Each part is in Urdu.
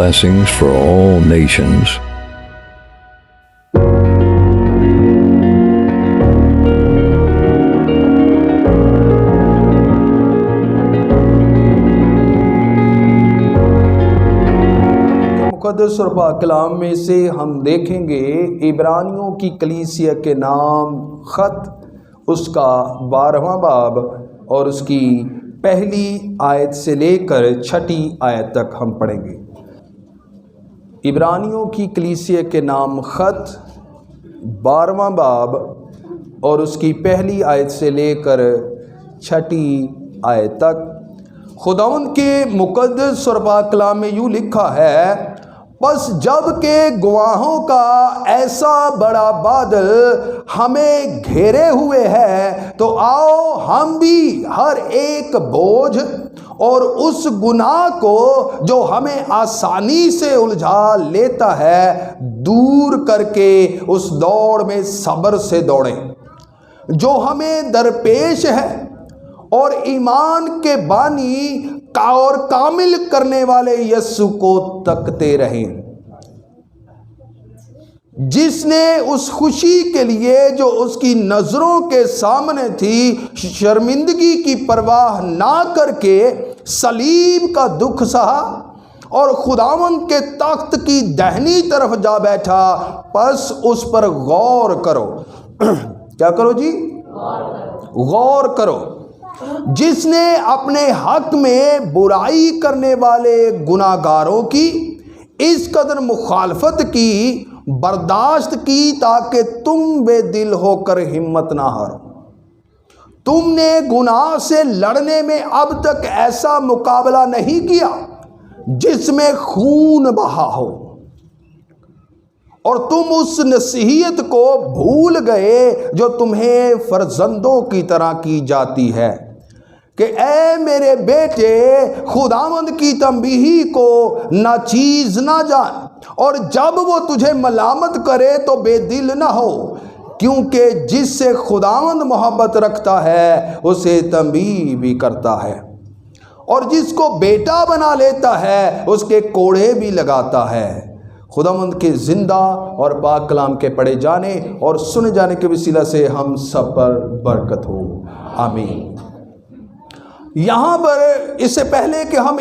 blessings for all nations. مقدس اور پاک کلام میں سے ہم دیکھیں گے عبرانیوں کی کلیسیا کے نام خط، اس کا 12واں باب اور اس کی پہلی آیت سے لے کر 6 آیت تک ہم پڑھیں گے۔ عبرانیوں کی کلیسیا کے نام خط 12واں باب اور اس کی پہلی آیت سے لے کر 6 آیت تک۔ خداوند کے مقدس اور پاک کلام میں یوں لکھا ہے، بس جب کہ گواہوں کا ایسا بڑا بادل ہمیں گھیرے ہوئے ہے، تو آؤ ہم بھی ہر ایک بوجھ اور اس گناہ کو جو ہمیں آسانی سے الجھا لیتا ہے دور کر کے اس دوڑ میں صبر سے دوڑیں جو ہمیں درپیش ہے، اور ایمان کے بانی اور کامل کرنے والے یسوع کو تکتے رہیں، جس نے اس خوشی کے لیے جو اس کی نظروں کے سامنے تھی شرمندگی کی پرواہ نہ کر کے صلیب کا دکھ سہا اور خداوند کے تخت کی دہنی طرف جا بیٹھا، پس اس پر غور کرو۔ کیا کرو جی؟ غور کرو، جس نے اپنے حق میں برائی کرنے والے گناہ گاروں کی اس قدر مخالفت کی، برداشت کی، تاکہ تم بے دل ہو کر ہمت نہ ہارو۔ تم نے گناہ سے لڑنے میں اب تک ایسا مقابلہ نہیں کیا جس میں خون بہا ہو، اور تم اس نصیحت کو بھول گئے جو تمہیں فرزندوں کی طرح کی جاتی ہے کہ اے میرے بیٹے، خداوند کی تنبیہ کو ناچیز نہ جان، اور جب وہ تجھے ملامت کرے تو بے دل نہ ہو، کیونکہ جس سے خداوند محبت رکھتا ہے اسے تنبیہ بھی کرتا ہے، اور جس کو بیٹا بنا لیتا ہے اس کے کوڑے بھی لگاتا ہے۔ خداوند کے زندہ اور پاک کلام کے پڑھے جانے اور سنے جانے کے وسیلہ سے ہم سب پر برکت ہو، آمین۔ یہاں پر اس سے پہلے کہ ہم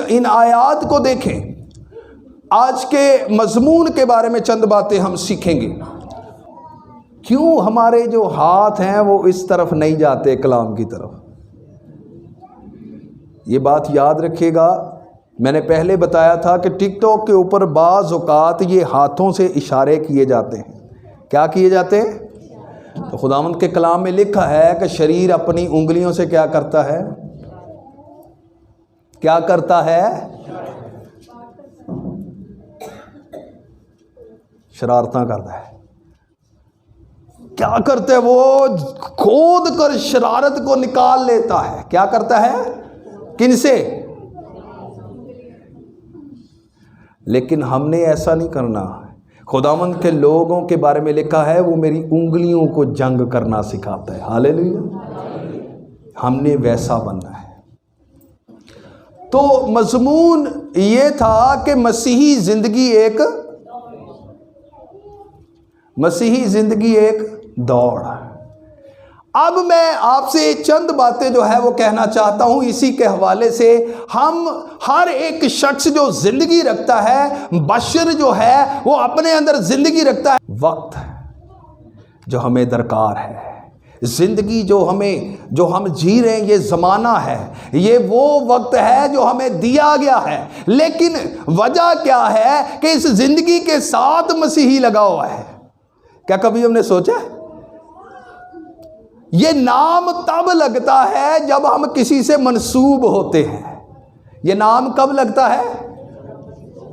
ان آیات کو دیکھیں، آج کے مضمون کے بارے میں چند باتیں ہم سیکھیں گے۔ کیوں ہمارے جو ہاتھ ہیں وہ اس طرف نہیں جاتے کلام کی طرف؟ یہ بات یاد رکھیے گا، میں نے پہلے بتایا تھا کہ ٹک ٹاک کے اوپر بعض اوقات یہ ہاتھوں سے اشارے کیے جاتے ہیں۔ کیا کیے جاتے ہیں؟ تو خداوند کے کلام میں لکھا ہے کہ شریر اپنی انگلیوں سے کیا کرتا ہے؟ کیا کرتا ہے؟ شرارتاں کرتا ہے۔ کیا کرتا ہے؟ وہ کھود کر شرارت کو نکال لیتا ہے۔ کیا کرتا ہے؟ کن سے؟ لیکن ہم نے ایسا نہیں کرنا۔ خداوند کے لوگوں کے بارے میں لکھا ہے وہ میری انگلیوں کو جنگ کرنا سکھاتا ہے۔ ہاللیلویا۔ ہم نے ویسا بننا ہے۔ تو مضمون یہ تھا کہ مسیحی زندگی ایک دوڑ۔ اب میں آپ سے چند باتیں جو ہے وہ کہنا چاہتا ہوں اسی کے حوالے سے۔ ہم ہر ایک شخص جو زندگی رکھتا ہے، بشر جو ہے وہ اپنے اندر زندگی رکھتا ہے۔ وقت جو ہمیں درکار ہے، زندگی جو ہم جی رہے ہیں، یہ زمانہ ہے، یہ وہ وقت ہے جو ہمیں دیا گیا ہے، لیکن وجہ کیا ہے کہ اس زندگی کے ساتھ مسیحی لگا ہوا ہے۔ کیا کبھی ہم نے سوچا؟ یہ نام تب لگتا ہے جب ہم کسی سے منسوب ہوتے ہیں۔ یہ نام کب لگتا ہے؟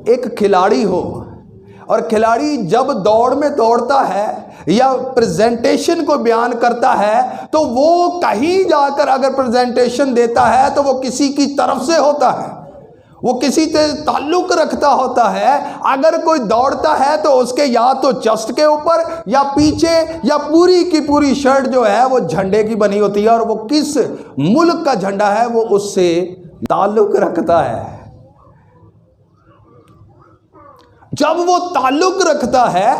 ایک کھلاڑی ہو، اور کھلاڑی جب دوڑ میں دوڑتا ہے یا پریزنٹیشن کو بیان کرتا ہے تو وہ کہیں جا کر اگر پریزنٹیشن دیتا ہے تو وہ کسی کی طرف سے ہوتا ہے، وہ کسی سے تعلق رکھتا ہوتا ہے۔ اگر کوئی دوڑتا ہے تو اس کے یا تو چسٹ کے اوپر یا پیچھے یا پوری کی پوری شرٹ جو ہے وہ جھنڈے کی بنی ہوتی ہے، اور وہ کس ملک کا جھنڈا ہے وہ اس سے تعلق رکھتا ہے۔ جب وہ تعلق رکھتا ہے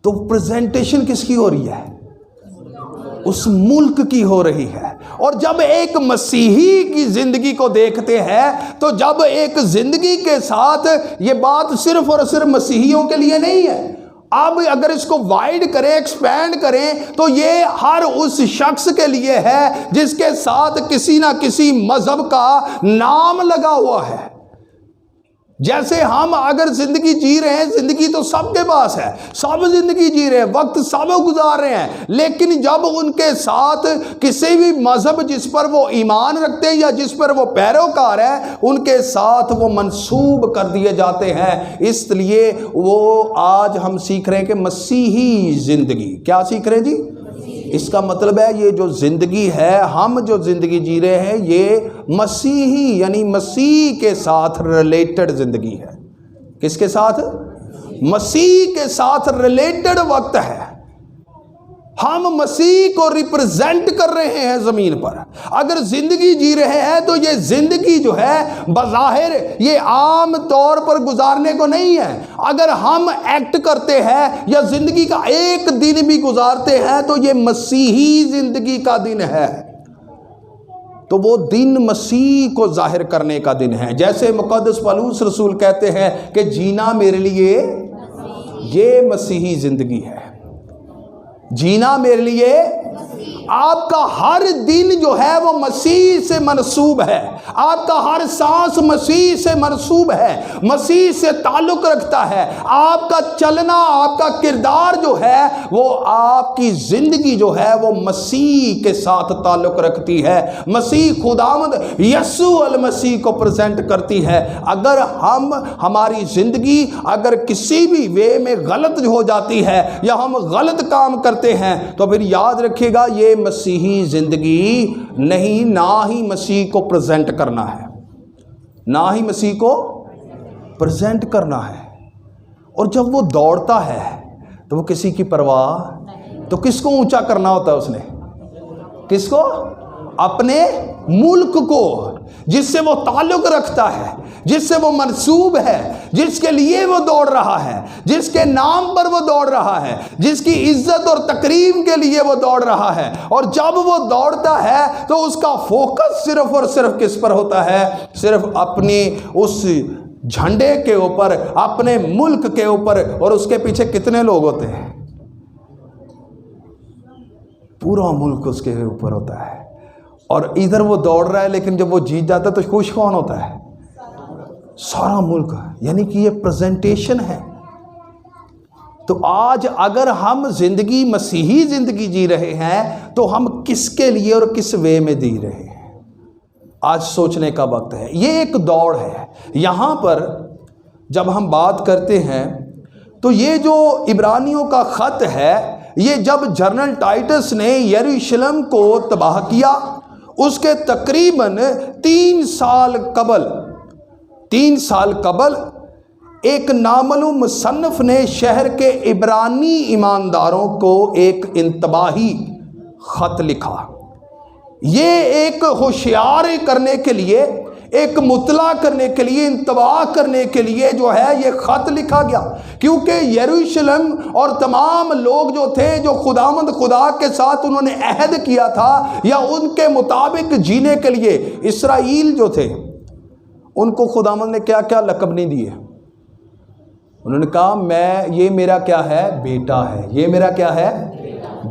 تو پریزنٹیشن کس کی ہو رہی ہے؟ اس ملک کی ہو رہی ہے. اور جب ایک مسیحی کی زندگی کو دیکھتے ہیں تو جب ایک زندگی کے ساتھ، یہ بات صرف اور صرف مسیحیوں کے لیے نہیں ہے، اب اگر اس کو وائڈ کریں، ایکسپینڈ کریں، تو یہ ہر اس شخص کے لیے ہے جس کے ساتھ کسی نہ کسی مذہب کا نام لگا ہوا ہے. جیسے ہم اگر زندگی جی رہے ہیں، زندگی تو سب کے پاس ہے، سب زندگی جی رہے ہیں، وقت سب گزار رہے ہیں، لیکن جب ان کے ساتھ کسی بھی مذہب جس پر وہ ایمان رکھتے ہیں یا جس پر وہ پیروکار ہے، ان کے ساتھ وہ منسوب کر دیے جاتے ہیں. اس لیے وہ آج ہم سیکھ رہے ہیں کہ مسیحی زندگی، کیا سیکھ رہے ہیں جی؟ اس کا مطلب ہے یہ جو زندگی ہے، ہم جو زندگی جی رہے ہیں، یہ مسیحی یعنی مسیح کے ساتھ ریلیٹڈ زندگی ہے. کس کے ساتھ؟ مسیح کے ساتھ ریلیٹڈ وقت ہے. ہم مسیح کو ریپرزینٹ کر رہے ہیں زمین پر. اگر زندگی جی رہے ہیں تو یہ زندگی جو ہے بظاہر یہ عام طور پر گزارنے کو نہیں ہے. اگر ہم ایکٹ کرتے ہیں یا زندگی کا ایک دن بھی گزارتے ہیں تو یہ مسیحی زندگی کا دن ہے. تو وہ دن مسیح کو ظاہر کرنے کا دن ہے. جیسے مقدس پولس رسول کہتے ہیں کہ جینا میرے لیے یہ مسیحی زندگی ہے. جینا میرے لیے، آپ کا ہر دن جو ہے وہ مسیح سے منسوب ہے. آپ کا ہر سانس مسیح سے منسوب ہے، مسیح سے تعلق رکھتا ہے. آپ کا چلنا، آپ کا کردار جو ہے، وہ آپ کی زندگی جو ہے وہ مسیح کے ساتھ تعلق رکھتی ہے. مسیح خداوند یسوع المسیح کو پریزنٹ کرتی ہے. اگر ہماری زندگی اگر کسی بھی وے میں غلط ہو جاتی ہے یا ہم غلط کام کرتے ہیں تو پھر یاد رکھیے گا یہ مسیحی زندگی نہیں، نہ ہی مسیح کو پریزنٹ کرنا ہے، نہ ہی مسیح کو پریزنٹ کرنا ہے. اور جب وہ دوڑتا ہے تو وہ کسی کی پرواہ، تو کس کو اونچا کرنا ہوتا ہے اس نے؟ کس کو؟ اپنے ملک کو، جس سے وہ تعلق رکھتا ہے، جس سے وہ منسوب ہے، جس کے لیے وہ دوڑ رہا ہے، جس کے نام پر وہ دوڑ رہا ہے، جس کی عزت اور تکریم کے لیے وہ دوڑ رہا ہے. اور جب وہ دوڑتا ہے تو اس کا فوکس صرف اور صرف کس پر ہوتا ہے؟ صرف اپنی اس جھنڈے کے اوپر، اپنے ملک کے اوپر. اور اس کے پیچھے کتنے لوگ ہوتے ہیں؟ پورا ملک اس کے اوپر ہوتا ہے. اور ادھر وہ دوڑ رہا ہے، لیکن جب وہ جیت جاتا ہے تو خوش کون ہوتا ہے؟ سارا ملک. یعنی کہ یہ پریزنٹیشن ہے. تو آج اگر ہم زندگی مسیحی زندگی جی رہے ہیں تو ہم کس کے لیے اور کس وے میں جی رہے ہیں؟ آج سوچنے کا وقت ہے. یہ ایک دوڑ ہے. یہاں پر جب ہم بات کرتے ہیں تو یہ جو عبرانیوں کا خط ہے، یہ جب جنرل ٹائٹس نے یروشلم کو تباہ کیا، اس کے تقریباً 3 سال قبل ایک نامعلوم مصنف نے شہر کے عبرانی ایمانداروں کو ایک انتباہی خط لکھا. یہ ایک ہوشیاری کرنے کے لیے، ایک مطلع کرنے کے لیے، انتباہ کرنے کے لیے جو ہے یہ خط لکھا گیا. کیونکہ یروشلم اور تمام لوگ جو تھے، جو خداوند خدا کے ساتھ انہوں نے عہد کیا تھا یا ان کے مطابق جینے کے لیے، اسرائیل جو تھے ان کو خداوند نے کیا کیا لقب نہیں دیے. انہوں نے کہا یہ میرا کیا ہے؟ بیٹا ہے. یہ میرا کیا ہے؟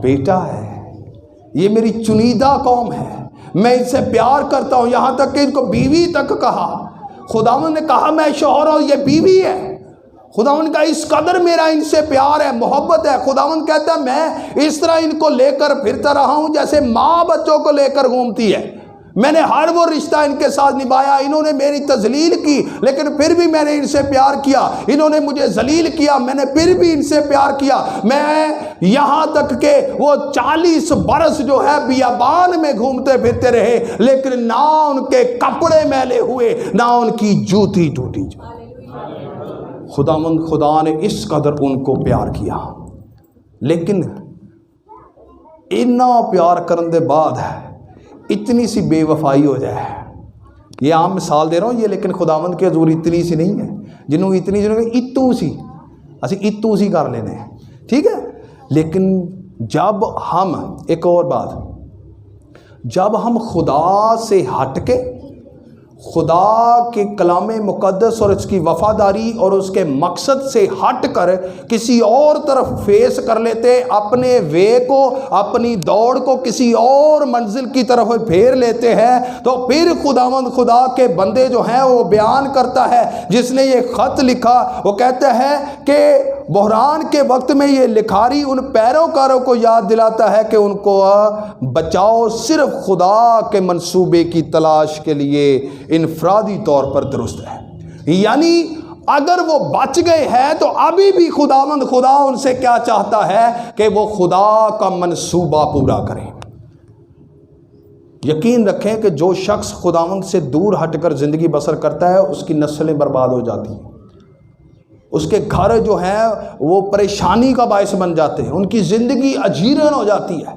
بیٹا ہے. یہ میری چنیدہ قوم ہے، میں ان سے پیار کرتا ہوں. یہاں تک کہ ان کو بیوی تک کہا. خداوند نے کہا میں شوہر اور یہ بیوی ہے. خداوند کا اس قدر میرا ان سے پیار ہے، محبت ہے. خداوند کہتا ہے میں اس طرح ان کو لے کر پھرتا رہا ہوں جیسے ماں بچوں کو لے کر گھومتی ہے. میں نے ہر وہ رشتہ ان کے ساتھ نبھایا. انہوں نے میری تذلیل کی لیکن پھر بھی میں نے ان سے پیار کیا. انہوں نے مجھے ذلیل کیا، میں نے پھر بھی ان سے پیار کیا. میں یہاں تک کہ وہ 40 برس جو ہے بیابان میں گھومتے پھرتے رہے لیکن نہ ان کے کپڑے میلے ہوئے، نہ ان کی جوتی ٹوٹی. خدا نے اس قدر ان کو پیار کیا. لیکن اتنا پیار کرنے بعد اتنی سی بے وفائی ہو جائے یہ عام مثال دے رہا ہوں یہ، لیکن خداوند کے حضور اتنی سی نہیں ہے، جنہوں اتنی جنہوں اتو سی اسی اتو سی کر لینے ہیں، ٹھیک ہے۔ لیکن جب ہم، ایک اور بات، جب ہم خدا سے ہٹ کے خدا کے کلام مقدس اور اس کی وفاداری اور اس کے مقصد سے ہٹ کر کسی اور طرف فیس کر لیتے، اپنے وے کو، اپنی دوڑ کو کسی اور منزل کی طرف پھیر لیتے ہیں، تو پھر خداوند خدا کے بندے جو ہیں وہ بیان کرتا ہے، جس نے یہ خط لکھا وہ کہتا ہے کہ بحران کے وقت میں یہ لکھاری ان پیروکاروں کو یاد دلاتا ہے کہ ان کو بچاؤ صرف خدا کے منصوبے کی تلاش کے لیے انفرادی طور پر درست ہے۔ یعنی اگر وہ بچ گئے ہیں تو ابھی بھی خداوند خدا ان سے کیا چاہتا ہے کہ وہ خدا کا منصوبہ پورا کریں۔ یقین رکھیں کہ جو شخص خداوند سے دور ہٹ کر زندگی بسر کرتا ہے اس کی نسلیں برباد ہو جاتی ہیں، اس کے گھر جو ہیں وہ پریشانی کا باعث بن جاتے ہیں، ان کی زندگی اجیرن ہو جاتی ہے،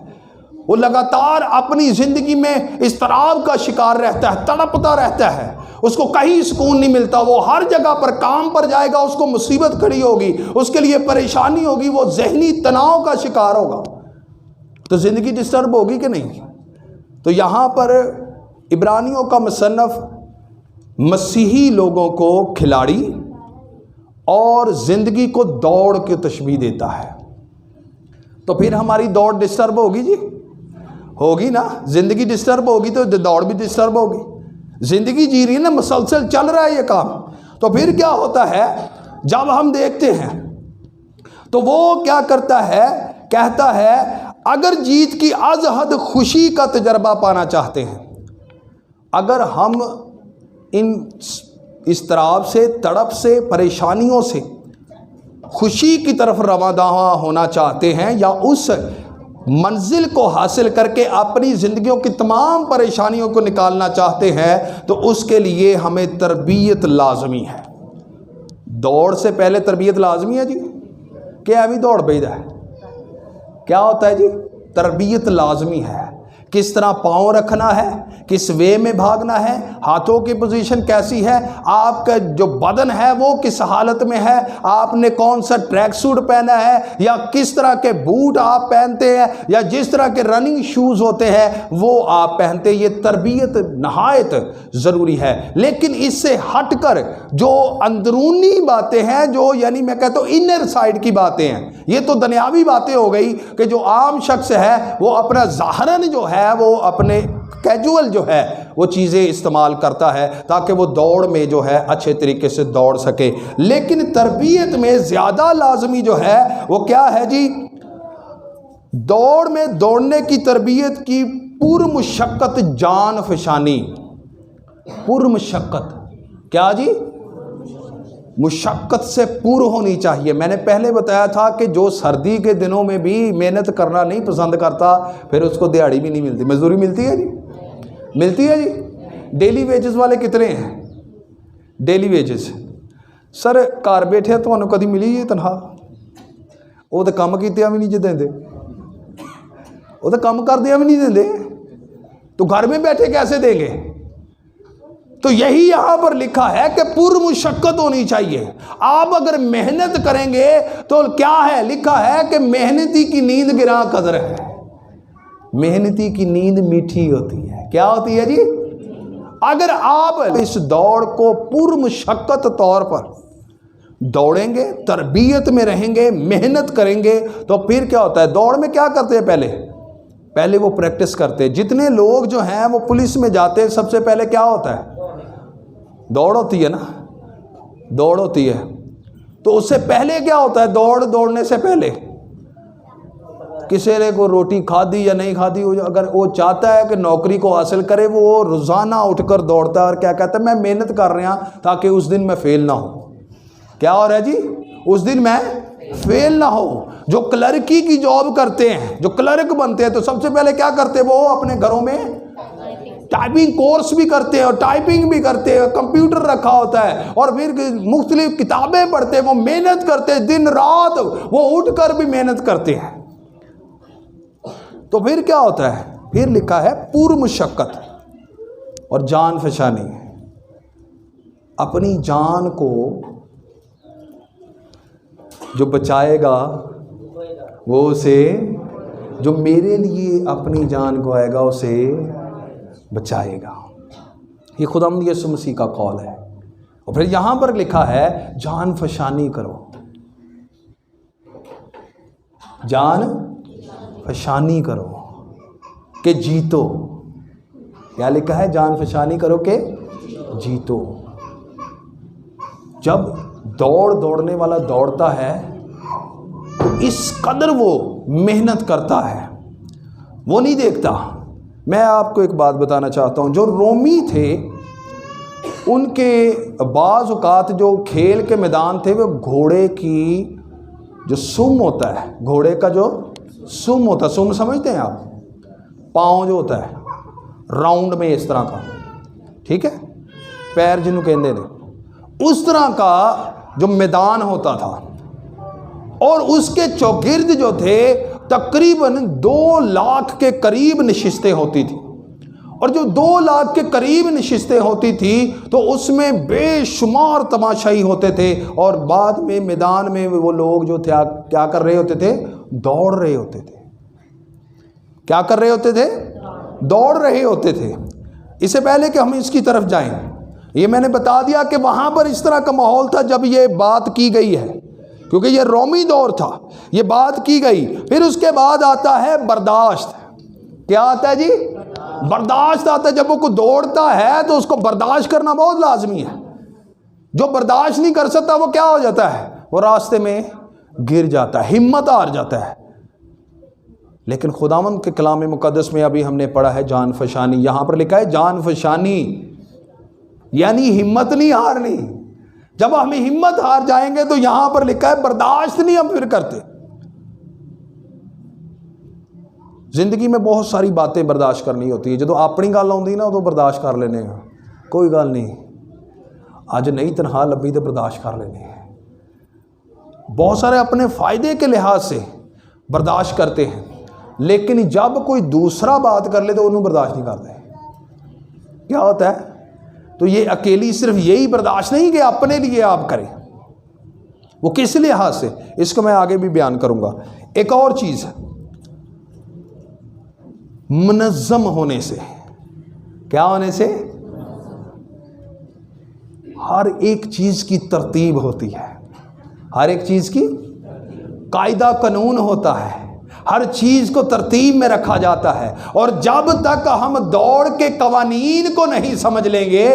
وہ لگاتار اپنی زندگی میں اضطراب کا شکار رہتا ہے، تڑپتا رہتا ہے، اس کو کہیں سکون نہیں ملتا، وہ ہر جگہ پر کام پر جائے گا اس کو مصیبت کھڑی ہوگی، اس کے لیے پریشانی ہوگی، وہ ذہنی تناؤ کا شکار ہوگا، تو زندگی ڈسٹرب ہوگی کہ نہیں؟ تو یہاں پر عبرانیوں کا مصنف مسیحی لوگوں کو کھلاڑی اور زندگی کو دوڑ کے تشبیہ دیتا ہے۔ تو پھر ہماری دوڑ ڈسٹرب ہوگی جی، ہوگی نا، زندگی ڈسٹرب ہوگی تو دوڑ بھی ڈسٹرب ہوگی، زندگی جی رہی ہے نا، مسلسل چل رہا ہے یہ کام۔ تو پھر کیا ہوتا ہے جب ہم دیکھتے ہیں تو وہ کیا کرتا ہے، کہتا ہے اگر جیت کی از حد خوشی کا تجربہ پانا چاہتے ہیں، اگر ہم ان اضطراب سے، تڑپ سے، پریشانیوں سے خوشی کی طرف رواں ہونا چاہتے ہیں، یا اس منزل کو حاصل کر کے اپنی زندگیوں کی تمام پریشانیوں کو نکالنا چاہتے ہیں، تو اس کے لیے ہمیں تربیت لازمی ہے۔ دوڑ سے پہلے تربیت لازمی ہے جی، کہ ابھی دوڑ پہ ہے، کیا ہوتا ہے جی؟ تربیت لازمی ہے۔ کس طرح پاؤں رکھنا ہے، کس وے میں بھاگنا ہے، ہاتھوں کی پوزیشن کیسی ہے، آپ کا جو بدن ہے وہ کس حالت میں ہے، آپ نے کون سا ٹریک سوٹ پہنا ہے، یا کس طرح کے بوٹ آپ پہنتے ہیں، یا جس طرح کے رننگ شوز ہوتے ہیں وہ آپ پہنتے ہیں، یہ تربیت نہایت ضروری ہے۔ لیکن اس سے ہٹ کر جو اندرونی باتیں ہیں، جو یعنی میں کہتا ہوں انر سائڈ کی باتیں ہیں، یہ تو دنیاوی باتیں ہو گئی کہ جو عام شخص ہے وہ اپنا ظاہراً جو ہے وہ اپنے کیجول جو ہے وہ چیزیں استعمال کرتا ہے تاکہ وہ دوڑ میں جو ہے اچھے طریقے سے دوڑ سکے۔ لیکن تربیت میں زیادہ لازمی جو ہے وہ کیا ہے جی؟ دوڑ میں دوڑنے کی تربیت کی پرمشقت جان فشانی۔ پرمشقت کیا جی؟ مشقت سے پور ہونی چاہیے۔ میں نے پہلے بتایا تھا کہ جو سردی کے دنوں میں بھی محنت کرنا نہیں پسند کرتا پھر اس کو دیہڑی بھی نہیں ملتی، مزدوری ملتی ہے جی، ملتی ہے جی۔ ڈیلی ویجز والے کتنے ہیں؟ ڈیلی ویجز سر گھر بیٹھے تمہیں کدی ملی جی تنخواہ؟ وہ تو کم کیتیا بھی نہیں جی دیں، وہ تو کم کردیا بھی نہیں دیں، تو گھر میں بیٹھے کیسے دیں گے؟ تو یہی یہاں پر لکھا ہے کہ پرمشقت ہونی چاہیے۔ آپ اگر محنت کریں گے تو کیا ہے؟ لکھا ہے کہ محنتی کی نیند گراں قدر ہے، محنتی کی نیند میٹھی ہوتی ہے۔ کیا ہوتی ہے جی؟ اگر آپ اس دوڑ کو پرمشقت طور پر دوڑیں گے، تربیت میں رہیں گے، محنت کریں گے، تو پھر کیا ہوتا ہے؟ دوڑ میں کیا کرتے ہیں؟ پہلے وہ پریکٹس کرتے ہیں۔ جتنے لوگ جو ہیں وہ پولیس میں جاتے ہیں سب سے پہلے کیا ہوتا ہے؟ دوڑ ہوتی ہے نا، دوڑ ہوتی ہے۔ تو اس سے پہلے کیا ہوتا ہے؟ دوڑنے سے پہلے کسی نے کو روٹی کھادی یا نہیں کھادی، اگر وہ چاہتا ہے کہ نوکری کو حاصل کرے وہ روزانہ اٹھ کر دوڑتا ہے اور کیا کہتا ہے؟ میں محنت کر رہا ہوں تاکہ اس دن میں فیل نہ ہوں۔ کیا ہو رہا ہے جی؟ اس دن میں فیل نہ ہو۔ جو کلرکی کی جاب کرتے ہیں، جو کلرک بنتے ہیں، تو سب سے پہلے کیا کرتے ہیں؟ وہ اپنے گھروں میں ٹائپنگ کورس بھی کرتے ہیں اور ٹائپنگ بھی کرتے ہیں، کمپیوٹر رکھا ہوتا ہے، اور پھر مختلف کتابیں پڑھتے ہیں، وہ محنت کرتے ہیں، دن رات وہ اٹھ کر بھی محنت کرتے ہیں۔ تو پھر کیا ہوتا ہے؟ پھر لکھا ہے پرمشقت اور جان فشانی۔ اپنی جان کو جو بچائے گا وہ اسے، جو میرے لیے اپنی جان کو آئے گا اسے بچائے گا۔ یہ خداوند یسوع مسیح کا قول ہے۔ اور پھر یہاں پر لکھا ہے جان فشانی کرو، جان فشانی کرو کہ جیتو۔ کیا لکھا ہے؟ جان فشانی کرو کہ جیتو۔ جب دوڑنے والا دوڑتا ہے تو اس قدر وہ محنت کرتا ہے، وہ نہیں دیکھتا۔ میں آپ کو ایک بات بتانا چاہتا ہوں، جو رومی تھے ان کے بعض اوقات جو کھیل کے میدان تھے وہ گھوڑے کی جو سم ہوتا ہے، گھوڑے کا جو سم ہوتا ہے، سم سمجھتے ہیں آپ؟ پاؤں جو ہوتا ہے راؤنڈ میں اس طرح کا، ٹھیک ہے، پیر جنہوں کہندے نے، اس طرح کا جو میدان ہوتا تھا، اور اس کے چوگرد جو تھے تقریباً 2 لاکھ کے قریب نشستیں ہوتی تھی۔ اور جو 2 لاکھ کے قریب نشستیں ہوتی تھی تو اس میں بے شمار تماشائی ہوتے تھے، اور بعد میں میدان میں وہ لوگ جو تھے کیا کر رہے ہوتے تھے؟ دوڑ رہے ہوتے تھے۔ کیا کر رہے ہوتے تھے؟ دوڑ رہے ہوتے تھے۔ اس سے پہلے کہ ہم اس کی طرف جائیں، یہ میں نے بتا دیا کہ وہاں پر اس طرح کا ماحول تھا جب یہ بات کی گئی ہے، کیونکہ یہ رومی دور تھا، یہ بات کی گئی۔ پھر اس کے بعد آتا ہے برداشت۔ کیا آتا ہے جی؟ برداشت آتا ہے۔ جب وہ کوئی دوڑتا ہے تو اس کو برداشت کرنا بہت لازمی ہے۔ جو برداشت نہیں کر سکتا وہ کیا ہو جاتا ہے؟ وہ راستے میں گر جاتا ہے، ہمت ہار جاتا ہے۔ لیکن خداوند کے کلام مقدس میں ابھی ہم نے پڑھا ہے جان فشانی، یہاں پر لکھا ہے جان فشانی، یعنی ہمت نہیں ہارنی۔ جب ہم ہمت ہار جائیں گے تو یہاں پر لکھا ہے برداشت نہیں ہم پھر کرتے۔ زندگی میں بہت ساری باتیں برداشت کرنی ہوتی ہے، جدو اپنی گل آتی نا تو برداشت کر لینے ہیں، کوئی گل نہیں، اج نہیں تنخواہ لبھی تو برداشت کر لینے ہیں۔ بہت سارے اپنے فائدے کے لحاظ سے برداشت کرتے ہیں، لیکن جب کوئی دوسرا بات کر لے تو انہوں برداشت نہیں کرتے۔ کیا ہوتا ہے؟ تو یہ اکیلی صرف یہی برداشت نہیں کہ اپنے لیے آپ کریں، وہ کس لحاظ سے، اس کو میں آگے بھی بیان کروں گا۔ ایک اور چیز ہے منظم ہونے سے۔ کیا ہونے سے؟ ہر ایک چیز کی ترتیب ہوتی ہے، ہر ایک چیز کی قاعدہ قانون ہوتا ہے، ہر چیز کو ترتیب میں رکھا جاتا ہے۔ اور جب تک ہم دوڑ کے قوانین کو نہیں سمجھ لیں گے،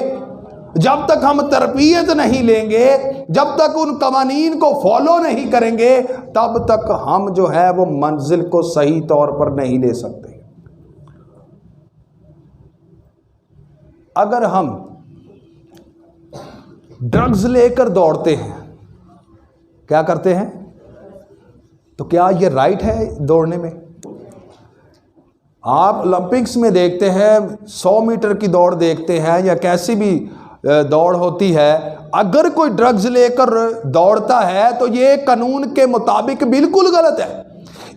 جب تک ہم تربیت نہیں لیں گے، جب تک ان قوانین کو فالو نہیں کریں گے، تب تک ہم جو ہے وہ منزل کو صحیح طور پر نہیں لے سکتے۔ اگر ہم ڈرگز لے کر دوڑتے ہیں، کیا کرتے ہیں، تو کیا یہ رائٹ ہے دوڑنے میں؟ آپ اولمپکس میں دیکھتے ہیں، 100 میٹر کی دوڑ دیکھتے ہیں یا کیسی بھی دوڑ ہوتی ہے، اگر کوئی ڈرگز لے کر دوڑتا ہے تو یہ قانون کے مطابق بالکل غلط ہے۔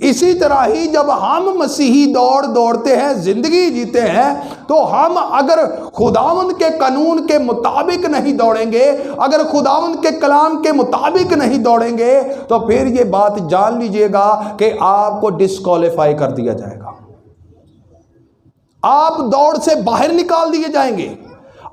اسی طرح ہی جب ہم مسیحی دوڑتے ہیں، زندگی جیتے ہیں، تو ہم اگر خداوند کے قانون کے مطابق نہیں دوڑیں گے، اگر خداوند کے کلام کے مطابق نہیں دوڑیں گے، تو پھر یہ بات جان لیجئے گا کہ آپ کو ڈسکوالیفائی کر دیا جائے گا، آپ دوڑ سے باہر نکال دیے جائیں گے۔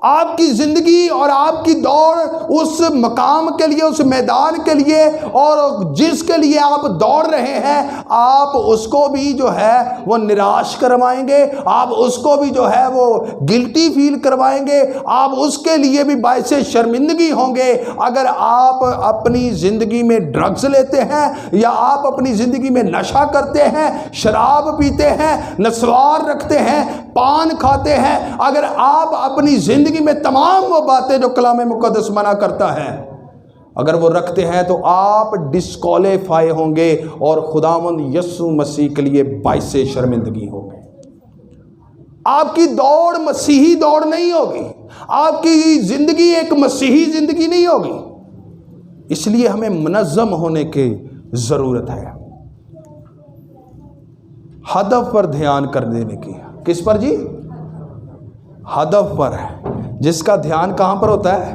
آپ کی زندگی اور آپ کی دوڑ اس مقام کے لیے، اس میدان کے لیے، اور جس کے لیے آپ دوڑ رہے ہیں، آپ اس کو بھی جو ہے وہ نراش کروائیں گے، آپ اس کو بھی جو ہے وہ گلٹی فیل کروائیں گے، آپ اس کے لیے بھی باعث شرمندگی ہوں گے۔ اگر آپ اپنی زندگی میں ڈرگز لیتے ہیں، یا آپ اپنی زندگی میں نشہ کرتے ہیں، شراب پیتے ہیں، نسوار رکھتے ہیں، پان کھاتے ہیں، اگر آپ اپنی زندگی میں تمام وہ باتیں جو کلام مقدس منع کرتا ہے اگر وہ رکھتے ہیں، تو آپ ڈسکوالیفائی ہوں گے اور خداوند یسوع مسیح کے لیے باعث شرمندگی ہوں گے۔ آپ کی دوڑ مسیحی دوڑ نہیں ہوگی، آپ کی زندگی ایک مسیحی زندگی نہیں ہوگی۔ اس لیے ہمیں منظم ہونے کی ضرورت ہے، ہدف پر دھیان کر دینے کی۔ کس پر جی؟ ہدف پر ہے، جس کا دھیان کہاں پر ہوتا ہے؟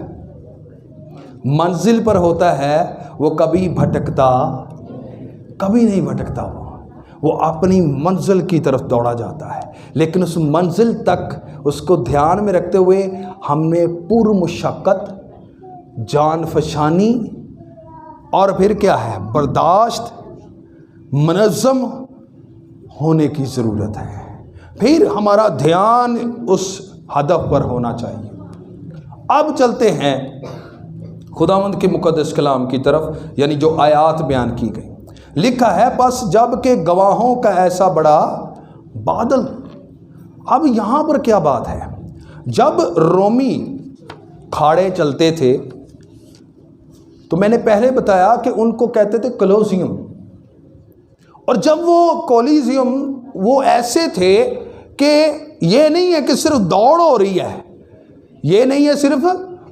منزل پر ہوتا ہے وہ کبھی نہیں بھٹکتا، وہ اپنی منزل کی طرف دوڑا جاتا ہے، لیکن اس منزل تک اس کو دھیان میں رکھتے ہوئے ہم نے پر مشقت، جان فشانی اور پھر کیا ہے برداشت، منظم ہونے کی ضرورت ہے۔ پھر ہمارا دھیان اس ہدف پر ہونا چاہیے۔ اب چلتے ہیں خداوند کے مقدس کلام کی طرف، یعنی جو آیات بیان کی گئی۔ لکھا ہے پس جب کہ گواہوں کا ایسا بڑا بادل۔ اب یہاں پر کیا بات ہے؟ جب رومی کھاڑے چلتے تھے تو میں نے پہلے بتایا کہ ان کو کہتے تھے کولوسیوم، اور جب وہ کولیزیم وہ ایسے تھے کہ یہ نہیں ہے کہ صرف دوڑ ہو رہی ہے، یہ نہیں ہے صرف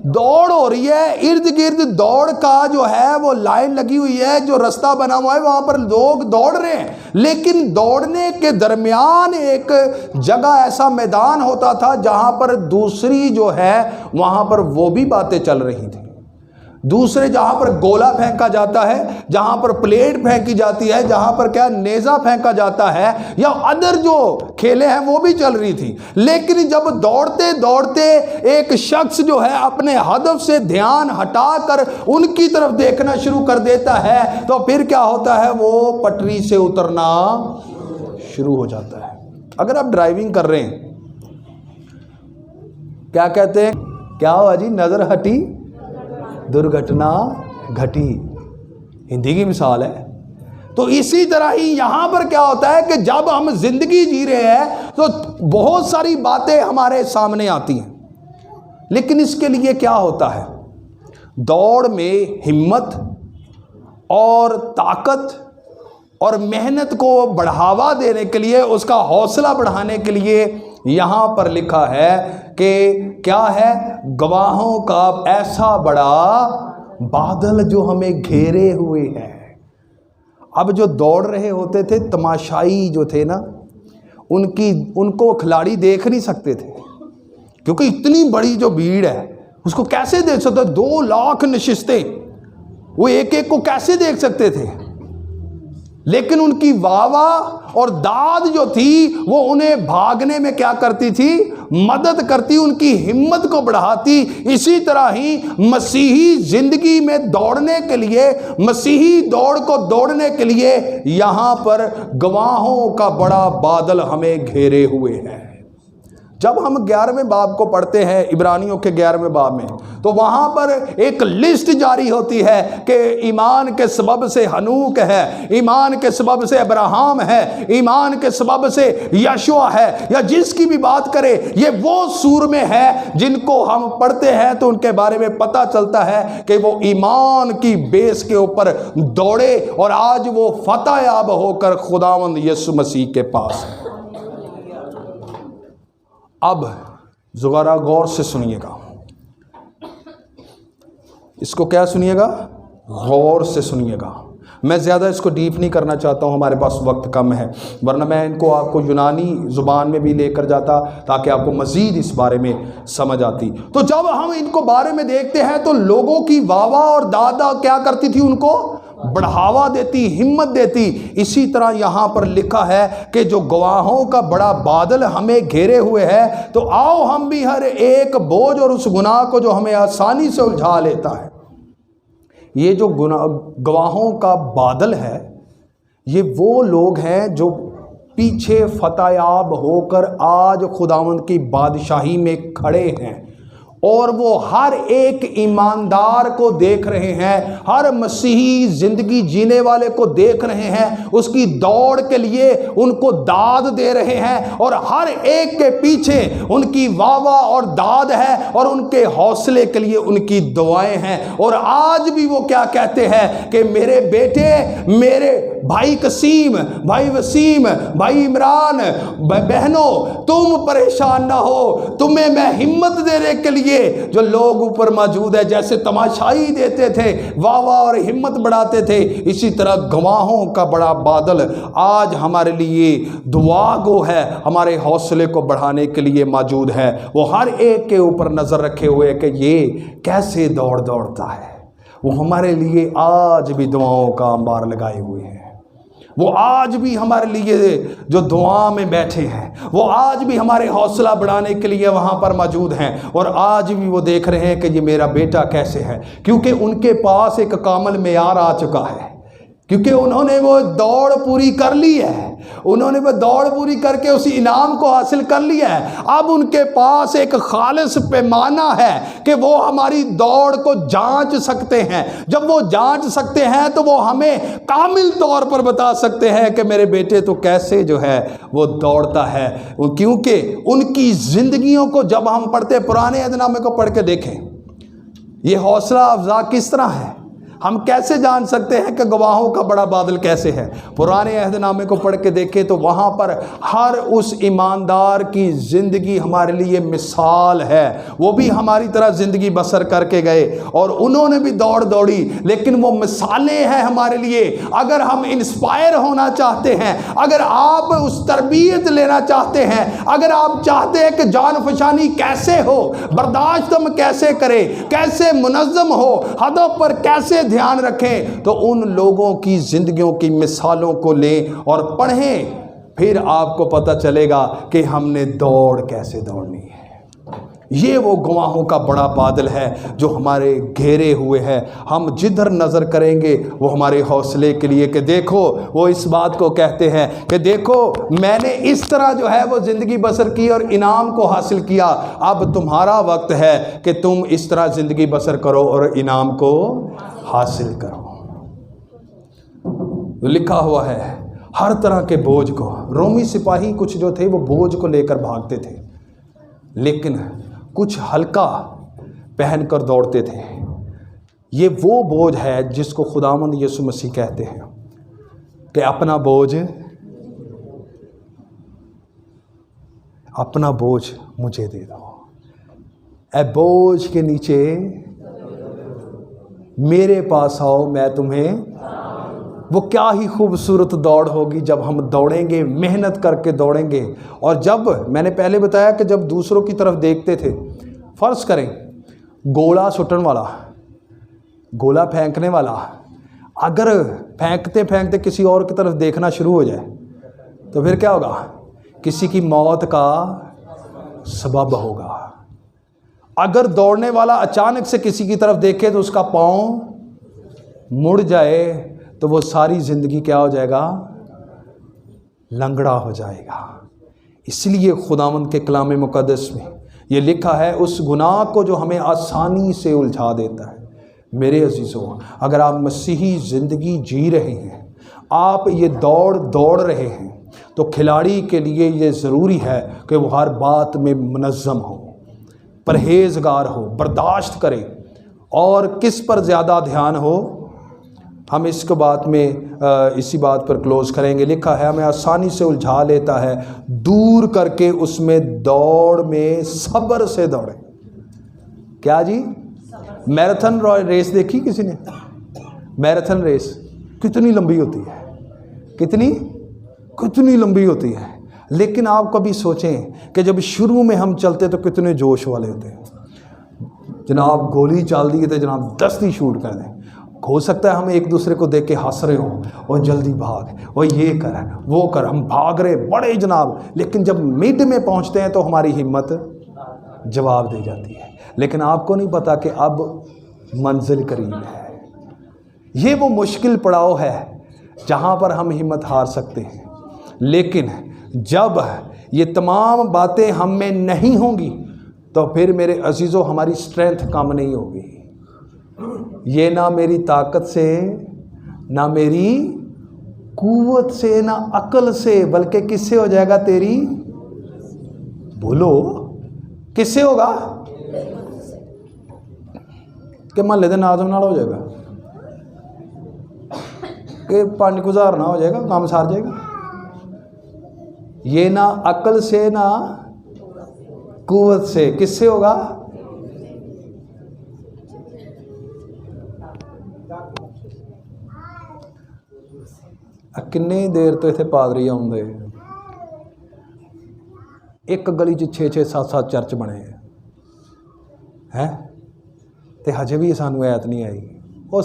دوڑ ہو رہی ہے، ارد گرد دوڑ کا جو ہے وہ لائن لگی ہوئی ہے، جو رستہ بنا ہوا ہے وہاں پر لوگ دوڑ رہے ہیں، لیکن دوڑنے کے درمیان ایک جگہ ایسا میدان ہوتا تھا جہاں پر دوسری جو ہے وہاں پر وہ بھی باتیں چل رہی تھیں، دوسرے جہاں پر گولا پھینکا جاتا ہے، جہاں پر پلیٹ پھینکی جاتی ہے، جہاں پر کیا نیزہ پھینکا جاتا ہے، یا ادر جو کھیلیں ہیں وہ بھی چل رہی تھی۔ لیکن جب دوڑتے دوڑتے ایک شخص جو ہے اپنے ہدف سے دھیان ہٹا کر ان کی طرف دیکھنا شروع کر دیتا ہے تو پھر کیا ہوتا ہے؟ وہ پٹری سے اترنا شروع ہو جاتا ہے۔ اگر آپ ڈرائیونگ کر رہے ہیں، کیا کہتے ہیں؟ کیا ہوا جی؟ نظر ہٹی درگھٹنا گھٹی، ہندی کی مثال ہے۔ تو اسی طرح ہی یہاں پر کیا ہوتا ہے کہ جب ہم زندگی جی رہے ہیں تو بہت ساری باتیں ہمارے سامنے آتی ہیں، لیکن اس کے لیے کیا ہوتا ہے؟ دوڑ میں ہمت اور طاقت اور محنت کو بڑھاوا دینے کے لیے، اس کا حوصلہ بڑھانے کے لیے یہاں پر لکھا ہے کہ کیا ہے؟ گواہوں کا ایسا بڑا بادل جو ہمیں گھیرے ہوئے ہے۔ اب جو دوڑ رہے ہوتے تھے تماشائی جو تھے نا، ان کو کھلاڑی دیکھ نہیں سکتے تھے، کیونکہ اتنی بڑی جو بھیڑ ہے اس کو کیسے دیکھ سکتے؟ 2 لاکھ نشستیں، وہ ایک ایک کو کیسے دیکھ سکتے تھے؟ لیکن ان کی واہ واہ اور داد جو تھی وہ انہیں بھاگنے میں کیا کرتی تھی؟ مدد کرتی، ان کی ہمت کو بڑھاتی۔ اسی طرح ہی مسیحی زندگی میں دوڑنے کے لیے، مسیحی دوڑ کو دوڑنے کے لیے یہاں پر گواہوں کا بڑا بادل ہمیں گھیرے ہوئے ہیں۔ جب ہم 11ویں باب کو پڑھتے ہیں، عبرانیوں کے 11ویں باب میں، تو وہاں پر ایک لسٹ جاری ہوتی ہے کہ ایمان کے سبب سے ہنوک ہے، ایمان کے سبب سے ابراہام ہے، ایمان کے سبب سے یشوع ہے، یا جس کی بھی بات کرے یہ وہ سور میں ہے جن کو ہم پڑھتے ہیں تو ان کے بارے میں پتہ چلتا ہے کہ وہ ایمان کی بیس کے اوپر دوڑے اور آج وہ فتح یاب ہو کر خداوند یسوع مسیح کے پاس ہے۔ اب ذرا غور سے سنیے گا، اس کو کیا سنیے گا؟ غور سے سنیے گا۔ میں زیادہ اس کو ڈیپ نہیں کرنا چاہتا ہوں، ہمارے پاس وقت کم ہے، ورنہ میں ان کو آپ کو یونانی زبان میں بھی لے کر جاتا تاکہ آپ کو مزید اس بارے میں سمجھ آتی۔ تو جب ہم ان کو بارے میں دیکھتے ہیں تو لوگوں کی واہ واہ اور دادا کیا کرتی تھی؟ ان کو بڑھاوا دیتی، ہمت دیتی۔ اسی طرح یہاں پر لکھا ہے کہ جو گواہوں کا بڑا بادل ہمیں گھیرے ہوئے ہے، تو آؤ ہم بھی ہر ایک بوجھ اور اس گناہ کو جو ہمیں آسانی سے الجھا لیتا ہے۔ یہ جو گواہوں کا بادل ہے، یہ وہ لوگ ہیں جو پیچھے فتح یاب ہو کر آج خداوند کی بادشاہی میں کھڑے ہیں، اور وہ ہر ایک ایماندار کو دیکھ رہے ہیں، ہر مسیحی زندگی جینے والے کو دیکھ رہے ہیں، اس کی دوڑ کے لیے ان کو داد دے رہے ہیں، اور ہر ایک کے پیچھے ان کی واہ واہ اور داد ہے، اور ان کے حوصلے کے لیے ان کی دعائیں ہیں۔ اور آج بھی وہ کیا کہتے ہیں کہ میرے بیٹے، میرے بھائی قسیم، بھائی وسیم، بھائی عمران، بہنوں، تم پریشان نہ ہو، تمہیں میں ہمت دینے کے لیے جو لوگ اوپر موجود ہے، جیسے تماشائی دیتے تھے، واہ واہ اور ہمت بڑھاتے تھے، اسی طرح گواہوں کا بڑا بادل آج ہمارے لیے دعا گو ہے، ہمارے حوصلے کو بڑھانے کے لیے موجود ہے۔ وہ ہر ایک کے اوپر نظر رکھے ہوئے کہ یہ کیسے دوڑتا ہے، وہ ہمارے لیے آج بھی دعاؤں کا انبار لگائے ہوئے ہیں، وہ آج بھی ہمارے لیے جو دعا میں بیٹھے ہیں، وہ آج بھی ہمارے حوصلہ بڑھانے کے لیے وہاں پر موجود ہیں، اور آج بھی وہ دیکھ رہے ہیں کہ یہ میرا بیٹا کیسے ہے، کیونکہ ان کے پاس ایک کامل معیار آ چکا ہے، کیونکہ انہوں نے وہ دوڑ پوری کر لی ہے، انہوں نے وہ دوڑ پوری کر کے اسی انعام کو حاصل کر لیا ہے۔ اب ان کے پاس ایک خالص پیمانہ ہے کہ وہ ہماری دوڑ کو جانچ سکتے ہیں۔ جب وہ جانچ سکتے ہیں تو وہ ہمیں کامل طور پر بتا سکتے ہیں کہ میرے بیٹے تو کیسے جو ہے وہ دوڑتا ہے، کیونکہ ان کی زندگیوں کو جب ہم پڑھتے، پرانے عہد نامے کو پڑھ کے دیکھیں یہ حوصلہ افزا کس طرح ہے۔ ہم کیسے جان سکتے ہیں کہ گواہوں کا بڑا بادل کیسے ہے؟ پرانے عہد نامے کو پڑھ کے دیکھیں تو وہاں پر ہر اس ایماندار کی زندگی ہمارے لیے مثال ہے، وہ بھی ہماری طرح زندگی بسر کر کے گئے اور انہوں نے بھی دوڑ دوڑی، لیکن وہ مثالیں ہیں ہمارے لیے۔ اگر ہم انسپائر ہونا چاہتے ہیں، اگر آپ اس تربیت لینا چاہتے ہیں، اگر آپ چاہتے ہیں کہ جان فشانی کیسے ہو، برداشت ہم کیسے کریں، کیسے منظم ہو، ہدف پر کیسے دھیان رکھیں، تو ان لوگوں کی زندگیوں کی مثالوں کو لیں اور پڑھیں، پھر آپ کو پتہ چلے گا کہ ہم نے دوڑ کیسے دوڑنی ہے۔ یہ وہ گواہوں کا بڑا بادل ہے جو ہمارے گھیرے ہوئے ہے۔ ہم جدھر نظر کریں گے وہ ہمارے حوصلے کے لیے، کہ دیکھو وہ اس بات کو کہتے ہیں کہ دیکھو میں نے اس طرح جو ہے وہ زندگی بسر کی اور انعام کو حاصل کیا، اب تمہارا وقت ہے کہ تم اس طرح زندگی بسر کرو اور انعام کو حاصل کرو۔ لکھا ہوا ہے ہر طرح کے بوجھ کو، رومی سپاہی کچھ جو تھے وہ بوجھ کو لے کر بھاگتے تھے، لیکن کچھ ہلکا پہن کر دوڑتے تھے۔ یہ وہ بوجھ ہے جس کو خداوند یسوع مسیح کہتے ہیں کہ اپنا بوجھ مجھے دے دو، اے بوجھ کے نیچے میرے پاس آؤ، میں تمہیں۔ وہ کیا ہی خوبصورت دوڑ ہوگی جب ہم دوڑیں گے، محنت کر کے دوڑیں گے۔ اور جب میں نے پہلے بتایا کہ جب دوسروں کی طرف دیکھتے تھے، فرض کریں گولا سٹن والا، گولا پھینکنے والا اگر پھینکتے پھینکتے کسی اور کی طرف دیکھنا شروع ہو جائے تو پھر کیا ہوگا؟ کسی کی موت کا سبب ہوگا۔ اگر دوڑنے والا اچانک سے کسی کی طرف دیکھے تو اس کا پاؤں مڑ جائے تو وہ ساری زندگی کیا ہو جائے گا؟ لنگڑا ہو جائے گا۔ اس لیے خداوند کے کلام مقدس میں یہ لکھا ہے، اس گناہ کو جو ہمیں آسانی سے الجھا دیتا ہے۔ میرے عزیزوں، اگر آپ مسیحی زندگی جی رہے ہیں، آپ یہ دوڑ رہے ہیں، تو کھلاڑی کے لیے یہ ضروری ہے کہ وہ ہر بات میں منظم ہو، پرہیزگار ہو، برداشت کرے، اور کس پر زیادہ دھیان ہو؟ ہم اس کے بات میں اسی بات پر کلوز کریں گے۔ لکھا ہے ہمیں آسانی سے الجھا لیتا ہے، دور کر کے اس میں دوڑ میں صبر سے دوڑیں۔ کیا جی؟ میراتھن ریس دیکھی کسی نے؟ میراتھن ریس کتنی لمبی ہوتی ہے، کتنی لمبی ہوتی ہے، لیکن آپ کبھی سوچیں کہ جب شروع میں ہم چلتے تو کتنے جوش والے ہوتے ہیں۔ جناب گولی چال دی تو جناب دستی شوٹ کر دیں۔ ہو سکتا ہے ہم ایک دوسرے کو دیکھ کے ہنس رہے ہوں، اور جلدی بھاگ، اور یہ کر وہ کر، ہم بھاگ رہے بڑے جناب، لیکن جب مڈ میں پہنچتے ہیں تو ہماری ہمت جواب دے جاتی ہے۔ لیکن آپ کو نہیں پتا کہ اب منزل قریب ہے۔ یہ وہ مشکل پڑاؤ ہے جہاں پر ہم ہمت ہار سکتے ہیں، لیکن جب یہ تمام باتیں ہم میں نہیں ہوں گی تو پھر میرے عزیزوں ہماری اسٹرینتھ کم نہیں ہوگی۔ یہ نہ میری طاقت سے، نہ میری قوت سے، نہ عقل سے، بلکہ کس سے ہو جائے گا؟ تیری، بولو کس سے ہوگا؟ کہ محلے دے ناظم نال ہو جائے گا، کہ پانی گزارنا ہو جائے گا، کام سار جائے گا۔ یہ نہ عقل سے نہ قوت سے، کس سے ہوگا؟ کنی دیر تو اتنے پادری آؤندے، ایک گلی 6 7 چرچ بنے ہیں تے ہجے بھی سانو ایت نہیں آئی۔ وہ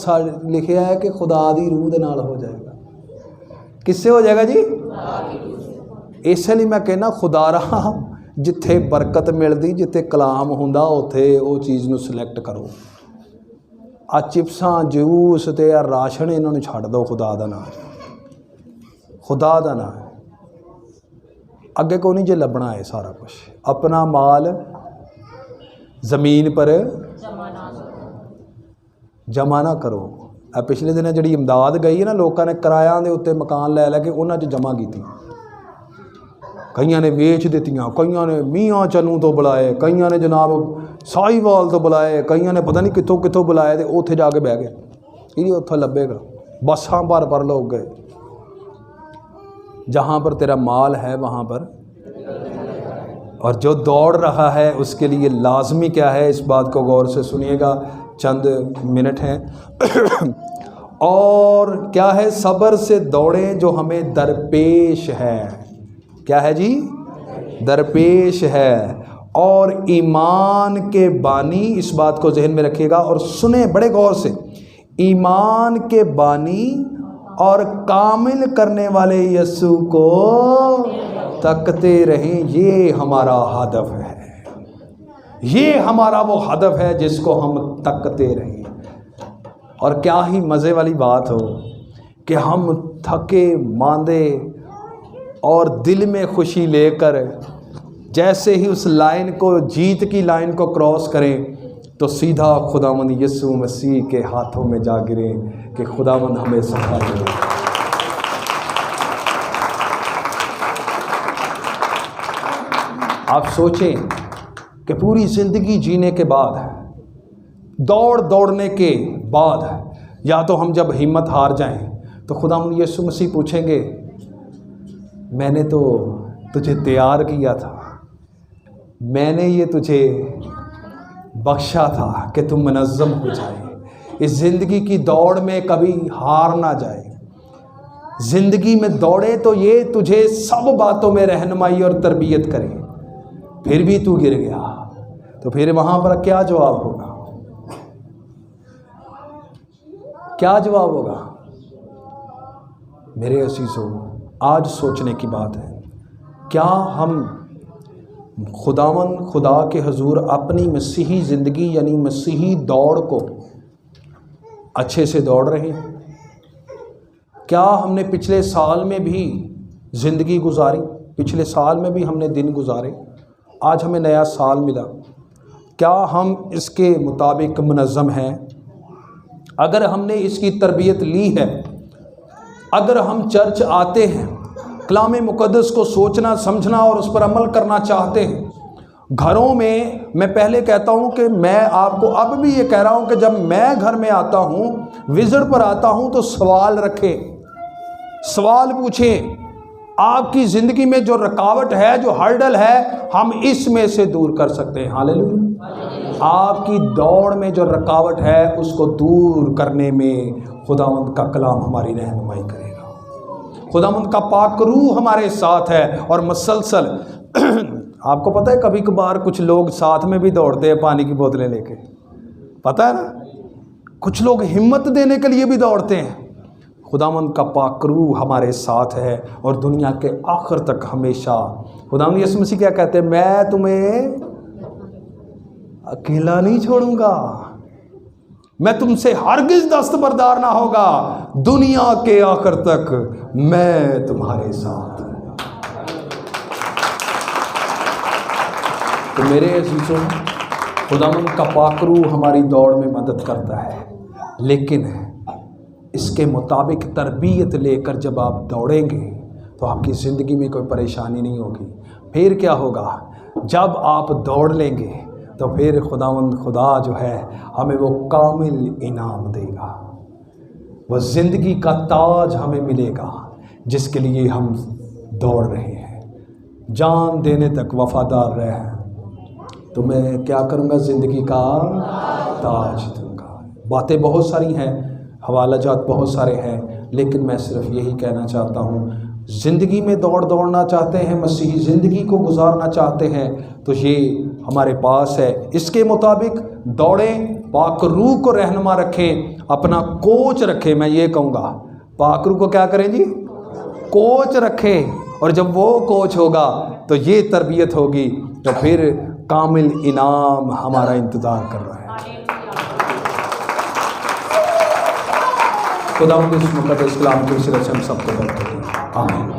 لکھیا ہے کہ خدا دی روح دے نال ہو جائے گا. کس سے ہو جائے گا جی؟ اس لیے میں کہنا خدا رہا جتھے برکت ملتی جتھے کلام ہوندا اوتھے وہ چیز نو سلیکٹ کرو. آ چپساں جوس تے راشن انہوں نے چھڈ دو. خدا دا نام خدا دا نام اگے کو نہیں جے لبنا ہے. سارا کچھ اپنا مال زمین پر جمع نہ کرو. پچھلے دن جڑی امداد گئی ہے نا لوگوں نے کرایہ دے اتنے مکان لے کے انہاں چ جمع کی. کئیاں نے ویچ دیتیاں, کئیاں نے میاں چنوں تو بلائے, کئیاں نے جناب سائی وال تو بلائے, کئیاں نے پتہ نہیں کتوں کتوں بلائے تے اوتھے جا کے بہ گئے. یہ اتھے لبے گا بساں پر لوگ گئے. جہاں پر تیرا مال ہے وہاں پر, اور جو دوڑ رہا ہے اس کے لیے لازمی کیا ہے, اس بات کو غور سے سنیے گا, چند منٹ ہیں. اور کیا ہے, صبر سے دوڑیں جو ہمیں درپیش ہے. کیا ہے جی؟ درپیش ہے. اور ایمان کے بانی, اس بات کو ذہن میں رکھیے گا اور سنیں بڑے غور سے, ایمان کے بانی اور کامل کرنے والے یسوع کو تکتے رہیں. یہ ہمارا ہدف ہے, یہ ہمارا وہ ہدف ہے جس کو ہم تکتے رہیں. اور کیا ہی مزے والی بات ہو کہ ہم تھکے ماندے اور دل میں خوشی لے کر جیسے ہی اس لائن کو, جیت کی لائن کو کراس کریں تو سیدھا خداوند یسوع مسیح کے ہاتھوں میں جا گریں کہ خداوند ہمیں سکھا دے. آپ سوچیں کہ پوری زندگی جینے کے بعد, دوڑنے کے بعد, یا تو ہم جب ہمت ہار جائیں تو خداوند یسوع مسیح پوچھیں گے میں نے تو تجھے تیار کیا تھا, میں نے یہ تجھے بخشا تھا کہ تم منظم ہو جائے. اس زندگی کی دوڑ میں کبھی ہار نہ جائے. زندگی میں دوڑے تو یہ تجھے سب باتوں میں رہنمائی اور تربیت کرے. پھر بھی تو گر گیا تو پھر وہاں پر کیا جواب ہوگا؟ کیا جواب ہوگا؟ میرے عزیزو, آج سوچنے کی بات ہے, کیا ہم خدا کے حضور اپنی مسیحی زندگی یعنی مسیحی دوڑ کو اچھے سے دوڑ رہے ہیں؟ کیا ہم نے پچھلے سال میں بھی زندگی گزاری, پچھلے سال میں بھی ہم نے دن گزارے, آج ہمیں نیا سال ملا, کیا ہم اس کے مطابق منظم ہیں؟ اگر ہم نے اس کی تربیت لی ہے, اگر ہم چرچ آتے ہیں, کلام مقدس کو سوچنا سمجھنا اور اس پر عمل کرنا چاہتے ہیں, گھروں میں پہلے کہتا ہوں کہ میں آپ کو اب بھی یہ کہہ رہا ہوں کہ جب میں گھر میں آتا ہوں, وزٹ پر آتا ہوں, تو سوال رکھیں, سوال پوچھیں. آپ کی زندگی میں جو رکاوٹ ہے, جو ہرڈل ہے, ہم اس میں سے دور کر سکتے ہیں. ہاللیلویا. آپ کی دوڑ میں جو رکاوٹ ہے اس کو دور کرنے میں خداوند کا کلام ہماری رہنمائی کرے گا. خداوند کا پاک روح ہمارے ساتھ ہے اور مسلسل آپ کو پتہ ہے کبھی کبھار کچھ لوگ ساتھ میں بھی دوڑتے ہیں پانی کی بوتلیں لے کے, پتہ ہے نا, کچھ لوگ ہمت دینے کے لیے بھی دوڑتے ہیں. خداوند کا پاک روح ہمارے ساتھ ہے اور دنیا کے آخر تک ہمیشہ. خداوند یسوع مسیح کیا کہتے ہیں, میں تمہیں اکیلا نہیں چھوڑوں گا, میں تم سے ہرگز دستبردار نہ ہوگا, دنیا کے آخر تک میں تمہارے ساتھ. تو میرے عزیزوں, خداوند کا پاک روح ہماری دوڑ میں مدد کرتا ہے, لیکن اس کے مطابق تربیت لے کر جب آپ دوڑیں گے تو آپ کی زندگی میں کوئی پریشانی نہیں ہوگی. پھر کیا ہوگا, جب آپ دوڑ لیں گے تو پھر خداوند خدا جو ہے ہمیں وہ کامل انعام دے گا, وہ زندگی کا تاج ہمیں ملے گا جس کے لیے ہم دوڑ رہے ہیں. جان دینے تک وفادار رہے تو میں کیا کروں گا, زندگی کا تاج دوں گا. باتیں بہت ساری ہیں, حوالہ جات بہت سارے ہیں, لیکن میں صرف یہی کہنا چاہتا ہوں, زندگی میں دوڑنا چاہتے ہیں, مسیحی زندگی کو گزارنا چاہتے ہیں, تو یہ ہمارے پاس ہے، اس کے مطابق دوڑیں، پاک روح کو رہنما رکھیں، اپنا کوچ رکھیں۔ میں یہ کہوں گا پاک روح کو کیا کریں جی؟ کوچ رکھیں، اور جب وہ کوچ ہوگا تو یہ تربیت ہوگی، تو پھر کامل انعام ہمارا انتظار کر رہا ہے۔ خدا اس مقدس کلام کی وسیلہ سے ہم سب کو برکت دے، آمین۔